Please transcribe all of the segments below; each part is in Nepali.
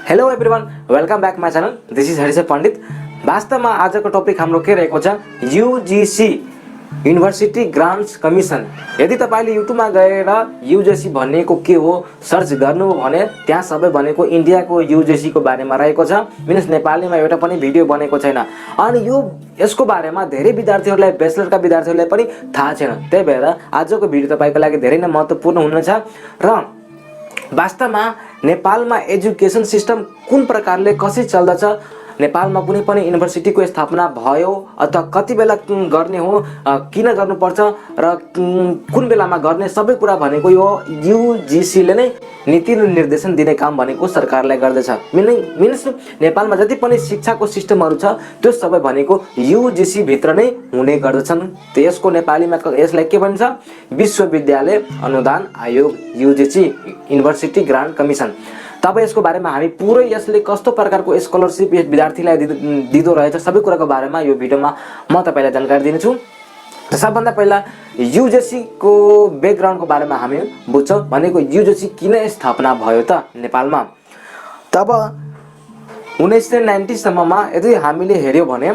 Hello everyone, welcome back my channel. This is Harish Pandit. वास्तवमा आजको टपिक हाम्रो के रहेको छ, यूजीसी यूनिभर्सिटी ग्रान्ट्स कमिसन। यदि तपाईले युट्युबमा गएर यूजीसी भनेको के हो सर्च गर्नु भने त्यहाँ सबै भनेको इन्डियाको यूजीसी को बारेमा रहेको छ। मिन्स नेपालीमा एउटा पनि भिडियो बनेको छैन अनि यसको बारेमा धेरै विद्यार्थीहरूलाई, ब्याचलरका विद्यार्थीहरूलाई पनि थाहा छैन। त्यही भएर आजको भिडियो तपाईको लागि धेरै नै महत्त्वपूर्ण हुनेछ। र वास्तवमा नेपालमा एजुकेसन सिस्टम कुन प्रकारले कसरी चल्दछ, नेपालमा कुनै पनि युनिभर्सिटीको स्थापना भयो अथवा कति बेला गर्ने हो, किन गर्नुपर्छ र कुन बेलामा गर्ने, सबै कुरा भनेको यो यूजीसीले नै नीति निर्देशन दिने काम भनेको सरकारलाई गर्दछ। मिन्स नेपालमा जति पनि शिक्षाको सिस्टमहरू छ त्यो सबै भनेको यूजीसी भित्र नै हुने गर्दछन्। त्यसको नेपालीमा यसलाई के भन्छ, विश्वविद्यालय अनुदान आयोग, यूजीसी युनिभर्सिटी ग्रान्ट कमिसन। तब यसको बारेमा हामी पुरै यसले कस्तो प्रकारको स्कलरशिप विद्यार्थीलाई दिँदो रहेछ सबै कुराको बारेमा यो भिडियोमा म तपाईलाई जानकारी दिनेछु। सबभन्दा पहिला यूजीसी को ब्याकग्राउन्डको बारेमा हामी बुझ्छौँ। भनेको यूजीसी किन स्थापना भयो त नेपालमा। तब 1990 सम्ममा यदि हामीले हेर्यो भने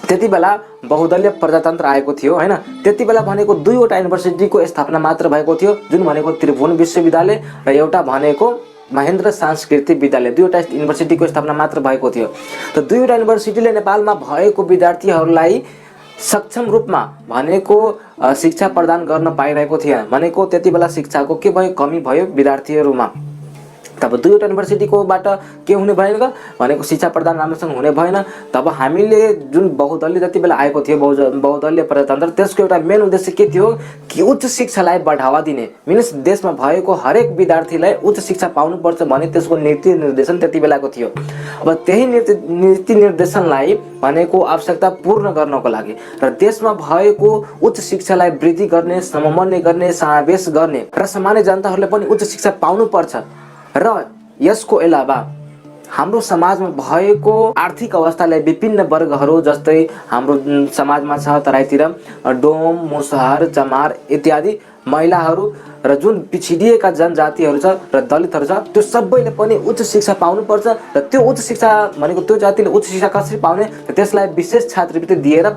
त्यति बेला बहुदलीय प्रजातन्त्र आएको थियो हैन। त्यति बेला भनेको दुईवटा युनिभर्सिटीको स्थापना मात्र भएको थियो, जुन भनेको त्रिभुवन विश्वविद्यालय र एउटा भनेको महेन्द्र सांस्कृतिक विद्यालय। दुईवटा युनिभर्सिटीको स्थापना मात्र भएको थियो। त दुईवटा युनिभर्सिटीले नेपालमा भएको विद्यार्थीहरूलाई सक्षम रूपमा भनेको शिक्षा प्रदान गर्न पाइरहेको थिएन। भनेको त्यति बेला शिक्षाको के भयो, कमी भयो विद्यार्थीहरूमा। तब दुईवटा युनिभर्सिटीकोबाट के हुने भएन भनेको शिक्षा प्रदान राम्रोसँग हुने भएन। तब हामीले जुन बहुदलीय जति बेला आएको थियो बहुदलीय प्रजातन्त्र, त्यसको एउटा मेन उद्देश्य के थियो कि उच्च शिक्षालाई बढावा दिने। मिन्स देशमा भएको हरेक विद्यार्थीलाई उच्च शिक्षा पाउनुपर्छ भने त्यसको नीति निर्देशन त्यति बेलाको थियो। अब त्यही नीति निर्देशनलाई भनेको आवश्यकता पूर्ण गर्नको लागि र देशमा भएको उच्च शिक्षालाई वृद्धि गर्ने, समन्वय गर्ने, समावेश गर्ने र सामान्य जनताहरूले पनि उच्च शिक्षा पाउनुपर्छ। र यसको अलावा हाम्रो समाजमा भएको आर्थिक अवस्थालाई विभिन्न वर्गहरू, जस्तै हाम्रो समाजमा छ तराईतिर डोम, मुसहर, चमार इत्यादि महिलाहरू र जुन पिछडिएका जनजातिहरू छ र दलितहरू छ, त्यो सबैले पनि उच्च शिक्षा पाउनुपर्छ। र त्यो उच्च शिक्षा भनेको त्यो जातिले उच्च शिक्षा कसरी पाउने, त्यसलाई विशेष छात्रवृत्ति दिएर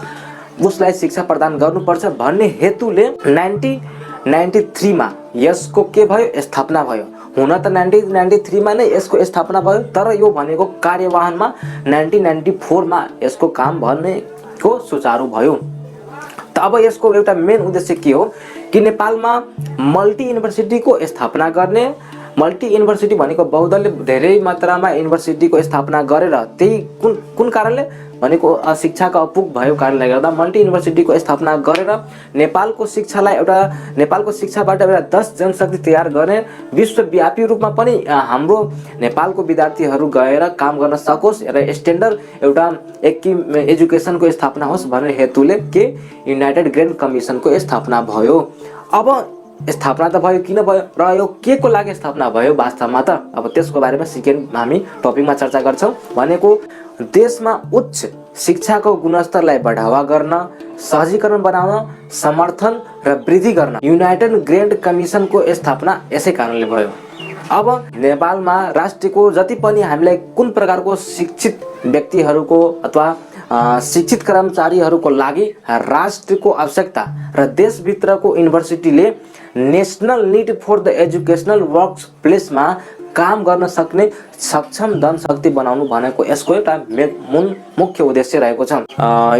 उसलाई शिक्षा प्रदान गर्नुपर्छ भन्ने हेतुले 1993 मा यसको के भयो, स्थापना भयो। हुन त 1993 मा नै यसको स्थापना भयो, तर यो भनेको कार्यवाहनमा 1994 मा यसको काम भनेको सुचारू भयो। त अब यसको एउटा मेन उद्देश्य के हो कि नेपालमा मल्टी युनिभर्सिटीको स्थापना गर्ने। मल्टी युनिभर्सिटी भनेको बहुदलीय धेरै मात्रामा युनिभर्सिटीको स्थापना गरेर त्यही कुन कारणले भनेको शिक्षाको अपुग भएको कारणले गर्दा मल्टी युनिभर्सिटीको स्थापना गरेर नेपालको शिक्षालाई नेपालको शिक्षाबाट एउटा 10 जनशक्ति तयार गर्ने, विश्वव्यापी रूपमा पनि हाम्रो नेपालको विद्यार्थीहरू गएर काम गर्न सकोस् र स्ट्यान्डर्ड एउटा एजुकेसनको स्थापना होस् भन्ने हेतुले के युनाइटेड ग्रान्ट कमिसनको स्थापना भयो। अब स्थापना त भयो, किन भयो र यो के को लागि स्थापना भयो वास्तवमा त, अब त्यसको बारेमा सेकेन्ड हामी टपिकमा चर्चा गर्छौँ। भनेको देशमा उच्च शिक्षाको गुणस्तरलाई बढावा गर्न, सहजीकरण बनाउन, समर्थन र वृद्धि गर्न युनाइटेड ग्रान्ट कमिसनको स्थापना यसै कारणले भयो। अब नेपालमा राष्ट्रको जति पनि हामीलाई कुन प्रकारको शिक्षित व्यक्तिहरूको अथवा शिक्षित कर्मचारीहरूको लागि राष्ट्रको आवश्यकता र देशभित्रको युनिभर्सिटीले national need for the educational work प्लेसमा काम गर्न सक्ने सक्षम जनशक्ति बनाउनु भनेको यसको एउटा मुख्य उद्देश्य रहेको छ।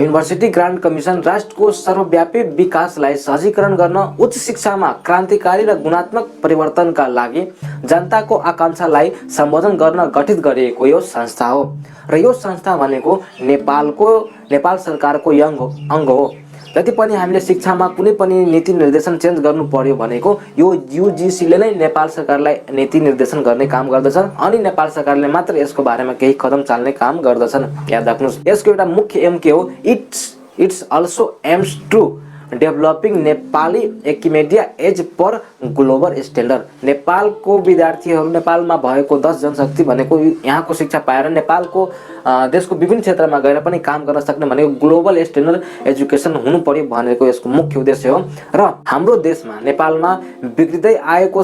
युनिभर्सिटी ग्रान्ट कमिसन राष्ट्रको सर्वव्यापी विकासलाई सहजीकरण गर्न, उच्च शिक्षामा क्रान्तिकारी र गुणात्मक परिवर्तनका लागि जनताको आकांक्षालाई सम्बोधन गर्न गठित गरिएको यो संस्था हो। र यो संस्था भनेको नेपाल सरकारको अङ्ग हो। जति पनि हामीले शिक्षामा कुनै पनि नीति निर्देशन चेन्ज गर्नु पर्यो भनेको यो यूजीसीले नै नेपाल सरकारलाई नीति निर्देशन गर्ने काम गर्दछ अनि नेपाल सरकारले मात्र यसको बारेमा केही कदम चाल्ने काम गर्दछन्। याद राख्नुहोस्, यसको एउटा मुख्य एम के हो, it's also aims to developing Nepali एकिमेडिया एज पर ग्लोबल स्ट्यान्डर्ड। नेपालको विद्यार्थीहरू नेपालमा भएको 10 जनशक्ति भनेको यहाँको शिक्षा पाएर नेपालको देशको विभिन्न क्षेत्रमा गएर पनि काम गर्न सक्ने भनेको ग्लोबल स्ट्यान्डर्ड एजुकेसन हुनु पर्यो भनेको यसको मुख्य उद्देश्य हो। र हाम्रो देशमा नेपालमा बिग्रिँदै आएको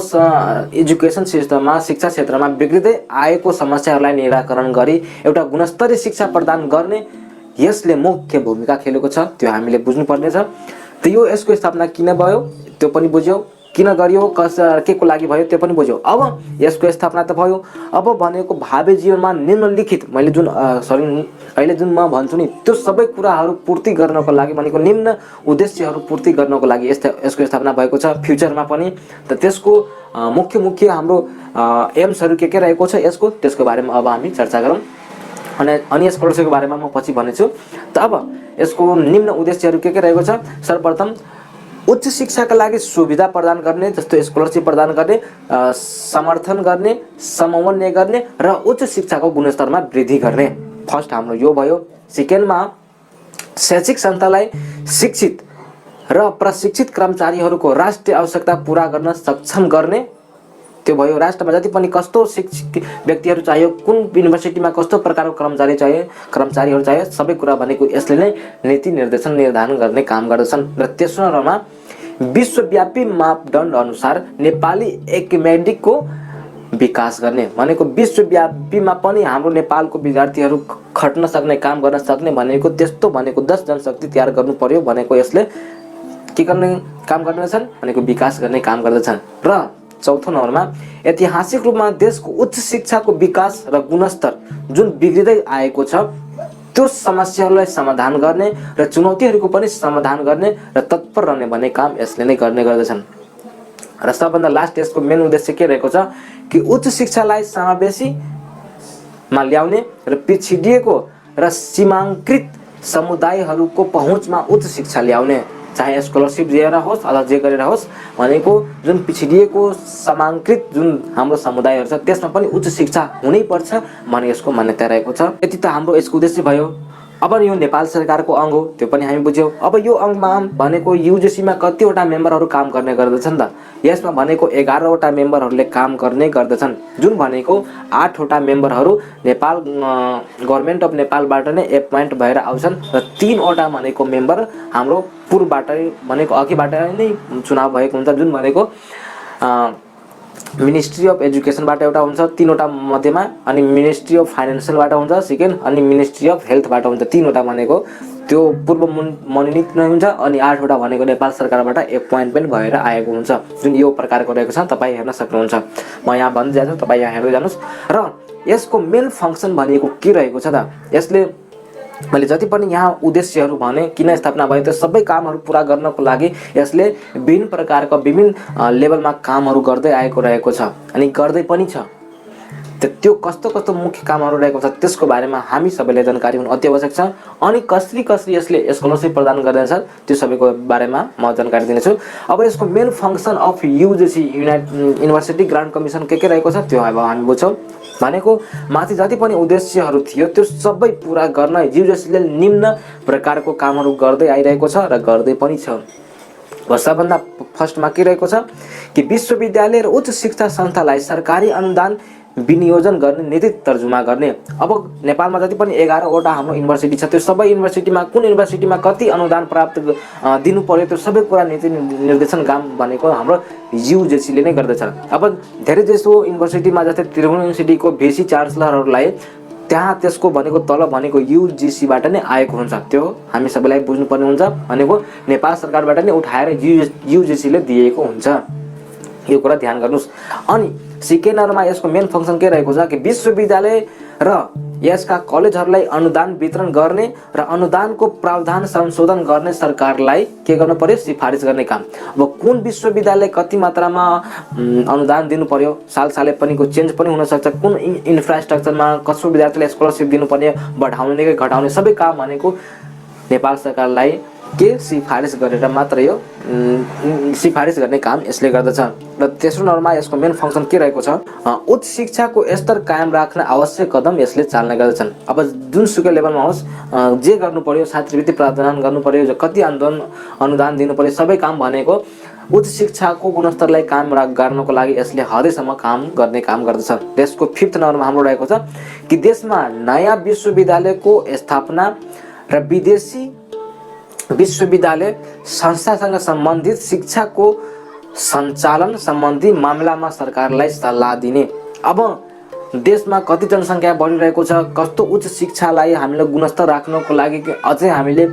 एजुकेसन सिस्टममा शिक्षा क्षेत्रमा बिग्रिँदै आएको समस्याहरूलाई निराकरण गरी एउटा गुणस्तरीय शिक्षा प्रदान गर्ने यसले मुख्य भूमिका खेलेको छ, त्यो हामीले बुझ्नुपर्ने छ। त यो यसको स्थापना किन भयो त्यो पनि बुझ्यौ, किन गरियो, के को लागि भयो त्यो पनि बुझ्यौ। अब यसको स्थापना त भयो, अब भनेको भावी जीवनमा निम्नलिखित मैले जुन अहिले जुन म भन्छु नि त्यो सबै कुराहरू पूर्ति गर्नको लागि भनेको निम्न उद्देश्यहरू पूर्ति गर्नको लागि यसको स्थापना भएको छ फ्युचरमा पनि। त त्यसको मुख्य हाम्रो एम्सहरू के रहेको छ यसको, त्यसको बारेमा अब हामी चर्चा गरौँ। अनि यस प्रोजेक्टको बारेमा म पछि भन्नेछु। त अब यसको निम्न उद्देश्यहरू के रहेको छ? सर्वप्रथम उच्च शिक्षाका लागि सुविधा प्रदान गर्ने, जस्तो स्कलरसिप प्रदान गर्ने, समर्थन गर्ने, समन्वय गर्ने र उच्च शिक्षाको गुणस्तरमा वृद्धि गर्ने। फर्स्ट हाम्रो यो भयो। सेकेन्डमा शैक्षिक संस्थालाई शिक्षित र प्रशिक्षित कर्मचारीहरूको राष्ट्रिय आवश्यकता पूरा गर्न सक्षम गर्ने, त्यो भयो। राष्ट्रमा जति पनि कस्तो शिक्षित व्यक्तिहरू चाहियो, कुन युनिभर्सिटीमा कस्तो प्रकारको कर्मचारीहरू चाहियो, सबै कुरा भनेको यसले नै नीति निर्देशन निर्धारण गर्ने काम गर्दछन्। र तेस्रो नम्बरमा विश्वव्यापी मापदण्ड अनुसार नेपाली एकाडेमिकको विकास गर्ने भनेको विश्वव्यापीमा पनि हाम्रो नेपालको विद्यार्थीहरू खट्न सक्ने, काम गर्न सक्ने भनेको त्यस्तो भनेको 10 जनशक्ति तयार गर्नु पर्यो भनेको यसले के गर्ने काम गर्दछन् भनेको विकास गर्ने काम गर्दछन्। र चौथो नम्बरमा ऐतिहासिक रूपमा देशको उच्च शिक्षाको विकास र गुणस्तर जुन बिग्रिँदै आएको छ त्यो समस्याहरूलाई समाधान गर्ने र चुनौतीहरूको पनि समाधान गर्ने र तत्पर रहने भन्ने काम यसले नै गर्ने गर्दछन्। र सबभन्दा लास्ट यसको मेन उद्देश्य के रहेको छ कि उच्च शिक्षालाई समावेशीमा ल्याउने र पिछडिएको र सीमाङ्कृत समुदायहरूको पहुँचमा उच्च शिक्षा ल्याउने, चाहे स्कलरसिप दिएर होस् अथवा जे गरेर होस् भनेको जुन पिछडिएको समाङ्कृत जुन हाम्रो समुदायहरू छ त्यसमा पनि उच्च शिक्षा हुनैपर्छ भन्ने यसको मान्यता रहेको छ। यति त हाम्रो यसको उद्देश्य भयो। अब यो नेपाल सरकारको अङ्ग हो त्यो पनि हामी बुझ्यौँ। अब यो अङ्गमा भनेको युजिसीमा कतिवटा मेम्बरहरू काम गर्ने गर्दछन् त? यसमा भनेको 11वटा मेम्बरहरूले काम गर्ने गर्दछन्, जुन भनेको 8वटा मेम्बरहरू नेपाल गभर्नमेन्ट अफ नेपालबाट नै एपोइन्ट भएर आउँछन् र 3वटा भनेको मेम्बर हाम्रो पूर्वबाट भनेको अघिबाट नै चुनाव भएको हुन्छ, जुन भनेको मिनिस्ट्री अफ एजुकेसनबाट एउटा हुन्छ 3वटा मध्येमा, अनि मिनिस्ट्री अफ फाइनेन्सियलबाट हुन्छ सेकेन्ड, अनि मिनिस्ट्री अफ हेल्थबाट हुन्छ 3वटा भनेको त्यो पूर्व मनोनित नै हुन्छ, अनि 8वटा भनेको नेपाल सरकारबाट एपोइन्टमेन्ट भएर आएको हुन्छ, जुन यो प्रकारको रहेको छ। तपाईँ हेर्न सक्नुहुन्छ, म यहाँ भन्दै जान्छु, तपाईँ यहाँ हेर्दै जानुहोस्। र यसको मेन फङ्सन भनेको के रहेको छ त? यसले मैले जति पनि यहाँ उद्देश्यहरू भने किन स्थापना भयो त्यो सबै कामहरू पुरा गर्नको लागि यसले विभिन्न प्रकारका विभिन्न लेभलमा कामहरू गर्दै आएको रहेको छ अनि गर्दै पनि छ। त्यो कस्तो कस्तो मुख्य कामहरू रहेको छ त्यसको बारेमा हामी सबैले जानकारी हुनु अति आवश्यक छ। अनि कसरी यसले स्कलरसिप प्रदान गर्दैछ त्यो सबैको बारेमा म जानकारी दिनेछु। अब यसको main function of UGC university grant commission के रहेको छ त्यो अब हामी बुझ्छौँ। भनेको माथि जति पनि उद्देश्यहरू थियो त्यो सबै पुरा गर्न युजिसीले निम्न प्रकारको कामहरू गर्दै आइरहेको छ र गर्दै पनि छ। सबभन्दा फर्स्टमा के रहेको छ कि विश्वविद्यालय र उच्च शिक्षा संस्थालाई सरकारी अनुदान विनियोजन गर्ने नीति तर्जुमा गर्ने। अब नेपालमा जति पनि 11वटा हाम्रो युनिभर्सिटी छ त्यो सबै युनिभर्सिटीमा कुन युनिभर्सिटीमा कति अनुदान प्राप्त दिनु पर्यो त्यो सबै कुरा नीति निर्देशन काम भनेको हाम्रो युजिसीले नै गर्दछ। अब धेरै जसो युनिभर्सिटीमा जस्तै त्रिभुवन युनिभर्सिटीको भिसी चान्सलरहरूलाई त्यहाँ त्यसको भनेको तलब भनेको युजिसीबाट नै आएको हुन्छ, त्यो हामी सबैलाई बुझ्नुपर्ने हुन्छ। भनेको नेपाल सरकारबाट नै उठाएर युजिसीले दिएको हुन्छ, यो कुरा ध्यान गर्नुहोस्। अनि सेकेन्डमा यसको मेन फङ्सन के रहेको छ कि विश्वविद्यालय र यसका कलेजहरूलाई अनुदान वितरण गर्ने र अनुदानको प्रावधान संशोधन गर्ने सरकारलाई के गर्नु पर्यो सिफारिस गर्ने काम। अब कुन विश्वविद्यालय कति मात्रामा अनुदान दिनु पर्यो सालसालै पनि को चेन्ज पनि हुन सक्छ, कुन इन्फ्रास्ट्रक्चरमा कसो विद्यार्थीलाई स्कलरसिप दिनुपर्ने बढाउने कि घटाउने सबै काम भनेको नेपाल सरकारलाई के सिफारिस गरेर मात्र यो सिफारिस गर्ने काम यसले गर्दछ। र तेस्रो नम्बरमा यसको मेन फङ्सन के रहेको छ, उच्च शिक्षाको स्तर कायम राख्न आवश्यक कदम यसले चाल्ने गर्दछन्। अब जुनसुकै लेभलमा होस्, जे गर्नु पर्यो, छात्रवृत्ति प्रदान गर्नु पर्यो, कति अनुदान दिनु पर्यो, सबै काम भनेको उच्च शिक्षाको गुणस्तरलाई कायम गर्नको लागि यसले हदैसम्म काम गर्ने काम गर्दछ। देशको 5th नम्बरमा हाम्रो रहेको छ कि देशमा नयाँ विश्वविद्यालयको स्थापना र विदेशी विश्वविद्यालय संस्थासँग सम्बन्धित शिक्षाको सञ्चालन सम्बन्धी मामलामा सरकारलाई सल्लाह दिने। अब देशमा कति जनसङ्ख्या बढिरहेको छ, कस्तो उच्च शिक्षालाई हामीले गुणस्तर राख्नको लागि अझै हामीले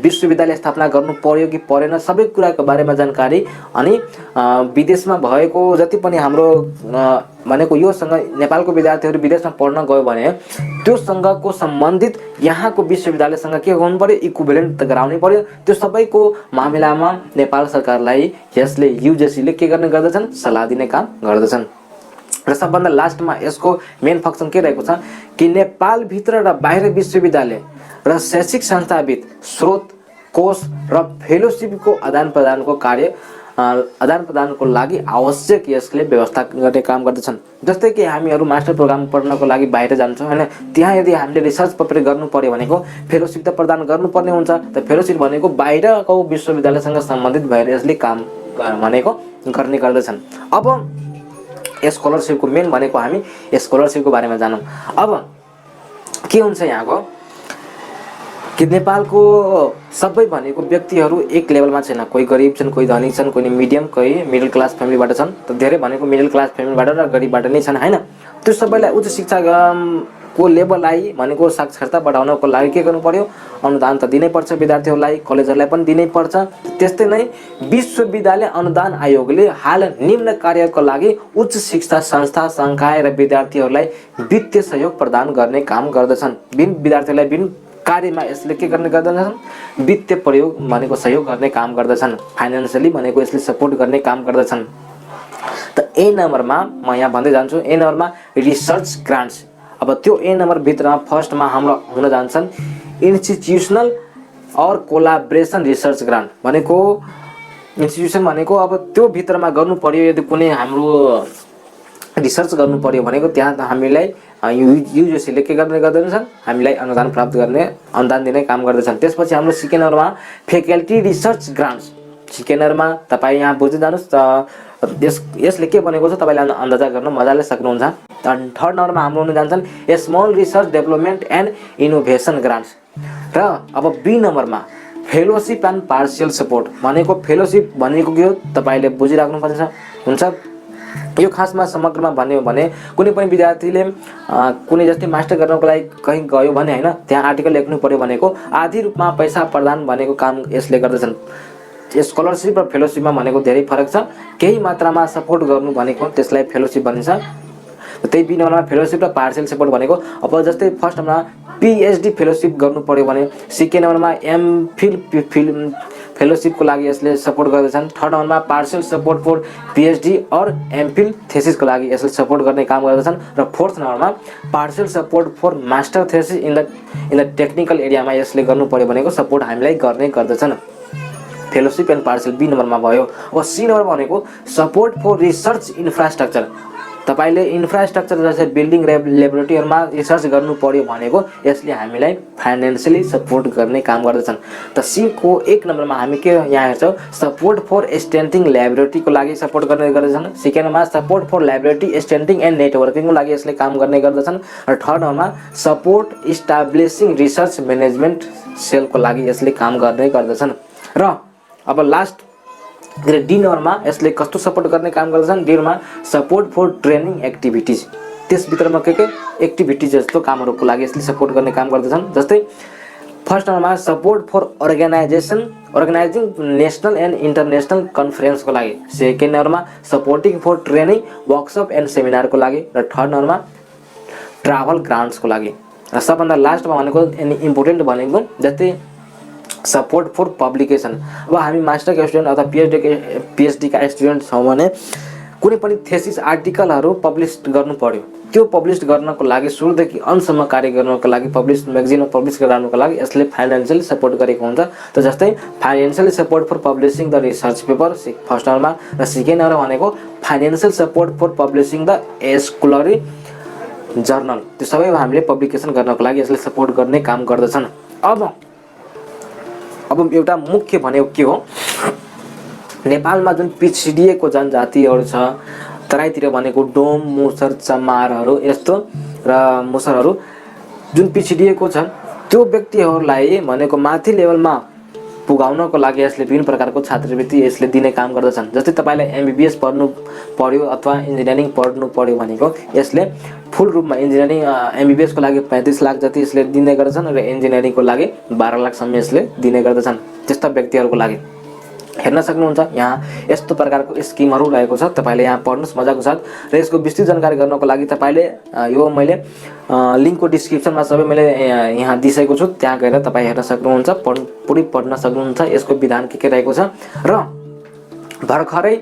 विश्वविद्यालय स्थापना गर्नु पर्यो कि परेन, सबै कुराको बारेमा जानकारी अनि विदेशमा भएको जति पनि हाम्रो भनेको योसँग नेपालको विद्यार्थीहरू विदेशमा पढ्न गयो भने त्योसँगको सम्बन्धित यहाँको विश्वविद्यालयसँग के गर्नु पर्यो, इक्विभ्यालेन्ट गराउनै पर्यो। त्यो सबैको मामिलामा नेपाल सरकारलाई यसले युजिसीले के गर्ने गर्दछन्, सल्लाह दिने काम गर्दछन्। र सबभन्दा लास्टमा यसको मेन फङ्सन के रहेको छ कि नेपालभित्र र बाहिर विश्वविद्यालय र शैक्षिक संस्थाबिच स्रोत कोष र फेलोसिपको आदान प्रदानको लागि आवश्यक यसले व्यवस्था गर्ने काम गर्दछन्। जस्तै कि हामीहरू मास्टर प्रोग्राम पढ्नको लागि बाहिर जान्छौँ हैन, त्यहाँ यदि हामीले रिसर्च पेपर गर्नु पर्यो भनेको फेलोसिप त प्रदान गर्नुपर्ने हुन्छ। त फेलोसिप भनेको बाहिरको विश्वविद्यालयसँग सम्बन्धित भएर यसले काम भनेको गर्ने गर्दछन्। अब स्कलरसिपको मेन भनेको हामी स्कलरसिपको बारेमा जानौँ। अब के हुन्छ यहाँको कि नेपालको सबै भनेको व्यक्तिहरू एक लेभलमा छैन, कोही गरिब छन्, कोही धनी छन्, कोही मिडियम, कोही मिडल क्लास फ्यामिलीबाट छन्। त धेरै भनेको मिडल क्लास फ्यामिलीबाट र गरिबबाट नै छन् हैन। त्यो सबैलाई उच्च शिक्षा को लेभललाई भनेको साक्षरता बढाउनको लागि के गर्नु पर्यो, अनुदान त दिनै पर्छ विद्यार्थीहरूलाई, कलेजहरूलाई पनि दिनै पर्छ। त्यस्तै नै विश्वविद्यालय अनुदान आयोगले हाल निम्न कार्यको लागि उच्च शिक्षा संस्था, संकाय र विद्यार्थीहरूलाई वित्तीय सहयोग प्रदान गर्ने काम गर्दछन्। विद्यार्थीहरूलाई विभिन्न कार्यमा यसले के गर्ने गर्दछन्, वित्तीय प्रयोग भनेको सहयोग गर्ने काम गर्दछन्। फाइनेन्सियली भनेको यसले सपोर्ट गर्ने काम गर्दछन्। त ए नम्बरमा म यहाँ भन्दै जान्छु, ए नम्बरमा रिसर्च ग्रान्ट्स। अब त्यो ए नम्बर भित्रमा फर्स्टमा हाम्रो हुन जान्छन् इन्स्टिट्युसनल और कोलाब्रेसन रिसर्च ग्रान्ट भनेको इन्स्टिट्युसन भनेको अब त्यो भित्रमा गर्नु पर्यो, यदि कुनै हाम्रो रिसर्च गर्नु पर्यो भनेको त्यहाँ त हामीलाई युजिसीले के गर्ने गर्दछन्, हामीलाई अनुदान प्राप्त गर्ने, अनुदान दिने काम गर्दछन्। त्यसपछि हाम्रो सेकेन्ड नम्बरमा फ्याकल्टी रिसर्च ग्रान्ट्स। सेकेन्ड नम्बरमा तपाईँ यहाँ बुझ्दै जानुहोस् त यसले के भनेको छ तपाईँले अन्दाजा गर्न मजाले सक्नुहुन्छ। थर्ड नम्बरमा हाम्रो हुन जान्छन् small research development and innovation grants. र अब बी नम्बरमा फेलोसिप एन्ड पार्सियल सपोर्ट भनेको फेलोसिप भनेको के हो तपाईँले बुझिराख्नु पर्छ हुन्छ। यो खासमा समग्रमा भन्यो भने कुनै पनि विद्यार्थीले कुनै जस्तै मास्टर गर्नको लागि कहीँ गयो भने हैन, त्यहाँ आर्टिकल लेख्नु पर्यो भनेको आधी रूपमा पैसा प्रदान भनेको काम यसले गर्दछन्। स्कलरसिप र फेलोसिपमा भनेको धेरै फरक छ। केही मात्रामा सपोर्ट गर्नु भनेको त्यसलाई फेलोसिप भनिन्छ। त्यही बी नम्बरमा फेलोसिप र पार्सियल सपोर्ट भनेको अब जस्तै फर्स्ट नम्बरमा पिएचडी फेलोसिप गर्नु पर्यो भने, सेकेन्ड नम्बरमा एमफिल फेलोसिपको लागि यसले सपोर्ट गर्दछन्। थर्ड नम्बरमा partial support for PhD or MPhil थेसिसको लागि यसले सपोर्ट गर्ने काम गर्दछन्। र फोर्थ नम्बरमा partial support for master thesis in the technical एरियामा यसले गर्नु पर्यो भनेको सपोर्ट हामीलाई गर्ने गर्दछन्। फेलोसिप एन्ड पार्सियल बी नम्बरमा भयो। अब सी नम्बर भनेको सपोर्ट फर रिसर्च इन्फ्रास्ट्रक्चर। तपाईले इन्फ्रास्ट्रक्चर जस्तै बिल्डिङ ल्याबोरेटरीहरुमा रिसर्च गर्नु पर्यो भनेको यसले हामीलाई फाइनान्शियली सपोर्ट गर्ने काम गर्दछन्। त सी को एक नम्बरमा हामी के यहाँ हेर्छौं, सपोर्ट फर स्टेन्टिङ ल्याबोरेटरीको लागि सपोर्ट गर्ने गर्दछन्। सेकेन्डमा सपोर्ट फर ल्याबोरेटरी स्टेन्टिङ एन्ड नेटवर्किङको लागि यसले काम गर्ने गर्दछन्। र थर्ड नम्बरमा सपोर्ट इस्टाब्लिशिङ रिसर्च म्यानेजमेन्ट सेलको लागि यसले काम गर्ने गर्दछन्। र अब लास्ट डी नम्बरमा यसले कस्तो सपोर्ट गर्ने काम गर्दछन्, डी नम्बरमा सपोर्ट फर ट्रेनिङ एक्टिभिटिज। त्यसभित्रमा के एक्टिभिटिज जस्तो कामहरुको लागि यसले सपोर्ट गर्ने काम गर्दछन्। जस्तै फर्स्ट नम्बरमा support for organizing national and international कन्फरेन्सको लागि, सेकेन्ड नम्बरमा supporting for training workshop and सेमिनारको लागि, र थर्ड नम्बरमा ट्राभल ग्रान्ट्सको लागि। र सबभन्दा लास्टमा भनेको इम्पोर्टेन्ट भनेको जस्तै सपोर्ट फर पब्लिकेसन। अब हामी मास्टरका स्टुडेन्ट अथवा पिएचडी का स्टुडेन्ट छौँ भने कुनै पनि थेसिस आर्टिकलहरू पब्लिस गर्नु पर्यो त्यो पब्लिस गर्नको लागि सुरुदेखि अन्तसम्म कार्य गर्नको लागि पब्लिस म्यागजिनमा पब्लिस गराउनको लागि यसले फाइनान्शियली सपोर्ट गरेको हुन्छ। त जस्तै financial support for publishing the research paper first नम्बरमा र सेकेन्ड नम्बर भनेको financial support for publishing the scholarly journal. त्यो सबै हामीले पब्लिकेसन गर्नको लागि यसले सपोर्ट गर्ने काम गर्दछन्। अब एउटा मुख्य भनेको के हो, नेपालमा जुन पिछडिएको को जनजातिहरू छ तराईतिर भनेको डोम मुसर चमारहरू यस्तो र मुसरहरू जुन पिछडिएको छन् त्यो व्यक्तिहरूलाई भनेको माथि लेभलमा पुगाउनको लागि यसले विभिन्न प्रकारको छात्रवृत्ति यसले दिने काम गर्दछन्। जस्तै तपाईलाई एमबीबीएस पढ्नु पर्यो अथवा इन्जिनियरिङ पढ्नु पर्यो भनेको यसले फुल रूपमा इन्जिनियरिङ एमबीबीएस को लागि 35 लाख जति यसले दिने गर्दछन् र इन्जिनियरिङ को लागि 12 लाख सम्म यसले दिने गर्दछन्। त्यस्ता व्यक्तिहरूको लागि हेर्न सक्नुहुन्छ यहाँ यस्तो प्रकारको स्किमहरू रहेको छ। तपाईले यहाँ पढ्नुस् मजाको साथ र यसको विस्तृत जानकारी गर्नको लागि तपाईले यो मैले लिंकको डिस्क्रिप्सनमा सबै मैले यहाँ दिइसकेको छु, त्यहाँ गएर तपाईँ हेर्न सक्नुहुन्छ, पुरै पढ्न सक्नुहुन्छ यसको विधान के रहेको छ। र भर्खरै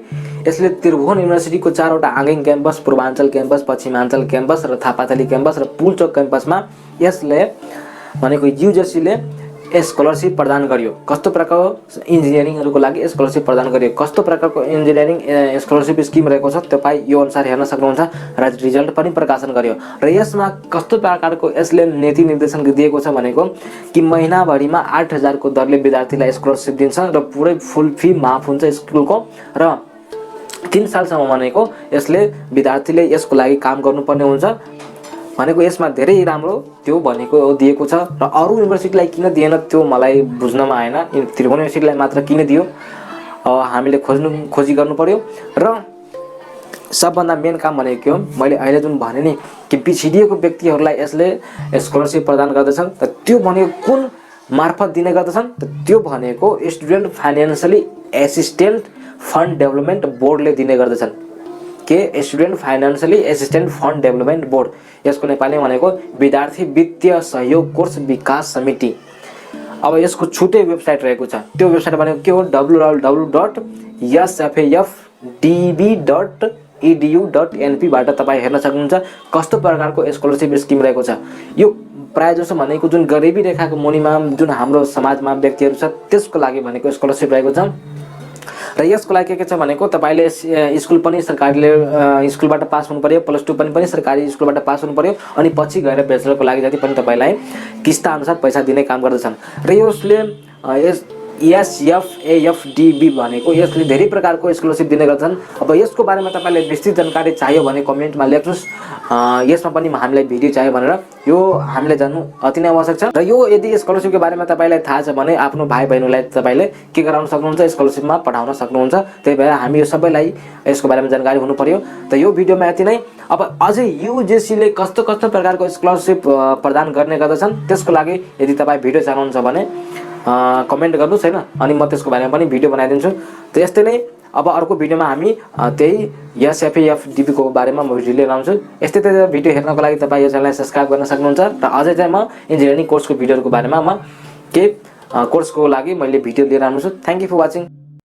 यसले त्रिभुवन युनिभर्सिटीको 4वटा आङ्गिक क्याम्पस, पूर्वाञ्चल क्याम्पस, पश्चिमाञ्चल क्याम्पस र थापाथली क्याम्पस र पुलचोक क्याम्पसमा यसले भनेको यूजीसीले स्कलरशिप प्रदान गरियो। कस्तो प्रकारको इन्जिनियरिङहरुको लागि स्कलरशिप प्रदान गरियो, कस्तो प्रकारको इन्जिनियरिङ स्कलरशिप स्किम रहेको छ तपाई यो अनुसार हेर्न सक्नुहुन्छ र रिजल्ट पनि प्रकाशन गरियो। र यसमा कस्तो प्रकारको यसले नीति निर्देशन दिएको छ भनेको कि महिनाभरिमा 8000 को दरले विद्यार्थीलाई स्कलरशिप दिन्छ र पुरै फुल फी माफ हुन्छ स्कुलको र 3 सालसम्म भनेको यसले विद्यार्थीले यसको लागि काम गर्नुपर्ने हुन्छ भनेको। यसमा धेरै राम्रो त्यो भनेको दिएको छ र अरु युनिभर्सिटीलाई किन दिएन त्यो मलाई बुझ्नमा आएन। त्रिभुवन युनिभर्सिटीलाई मात्र किन दियो हामीले खोजी गर्नु पर्यो। र सबभन्दा मेन काम भनेको के हो, मैले अहिले जुन भने नि कि पिछडिएको व्यक्तिहरूलाई यसले स्कलरशिप प्रदान गर्दछन् त त्यो भनेको कुन मार्फत दिने गर्दछन् त त्यो भनेको student financially assistant fund development बोर्डले दिने गर्दछन्। के student financially assistant fund development board, यसको नेपालीमा भनेको विद्यार्थी वित्तीय सहयोग कोष विकास समिति। अब यसको छुट्टै वेबसाइट रहेको छ, त्यो वेबसाइट भनेको के हो www.sfafdb.edu.np बाट तपाईँ हेर्न सक्नुहुन्छ कस्तो प्रकारको स्कलरशिप स्किम रहेको छ। यो प्राय जसो भनेको जुन गरिबी रेखाको मुनिमा जुन हाम्रो समाजमा व्यक्तिहरू छ त्यसको लागि भनेको स्कलरशिप रहेको छ। र यसको लागि के छ भनेको तपाईले स्कुल पनि सरकारी स्कुलबाट पास हुनु पर्यो, +2 पनि सरकारी स्कुलबाट पास हुनु पर्यो अनि पछि गएर ब्याचलरको लागि जति पनि तपाईलाई किस्ता अनुसार पैसा दिने काम गर्दछन्। र यसले SFAFDB भनेको यसले धेरै प्रकारको स्कलरशिप दिने गर्छन्। अब यसको बारेमा तपाईलाई विस्तृत जानकारी चाहियो भने कमेन्टमा लेख्नुस्, यसमा पनि हामीलाई भिडियो चाहियो भनेर यो हामीले जान्नु अति नै आवश्यक छ। र यो यदि स्कलरशिपको बारेमा तपाईलाई थाहा छ भने आफ्नो भाइ बहिनीलाई तपाईले के गराउन सक्नुहुन्छ, स्कलरशिपमा पठाउन सक्नुहुन्छ। त्यही भएर हामी यो सबैलाई यसको बारेमा जानकारी हुनु पर्यो। त यो भिडियोमा यति नै। अब अझै यूजीसीले कस्तो प्रकारको स्कलरशिप प्रदान गर्ने गर्दछन् त्यसको लागि यदि तपाईँ भिडियो चाहनुहुन्छ भने कमेन्ट गर्नुस् हैन, अनि म त्यसको बारेमा पनि भिडियो बनाइदिन्छु। त यस्तै नै अब अर्को भिडियोमा हामी त्यही SFAFDB को बारेमा म भिडियो लिएर आउँछु। यस्तै भिडियो हेर्नको लागि तपाईँ यो च्यानललाई सब्स्क्राइब गर्न सक्नुहुन्छ। र अझै चाहिँ म इन्जिनियरिङ कोर्सको भिडियोहरुको बारेमा म के कोर्सको लागि मैले भिडियो लिएर आउँछु। Thank you for watching.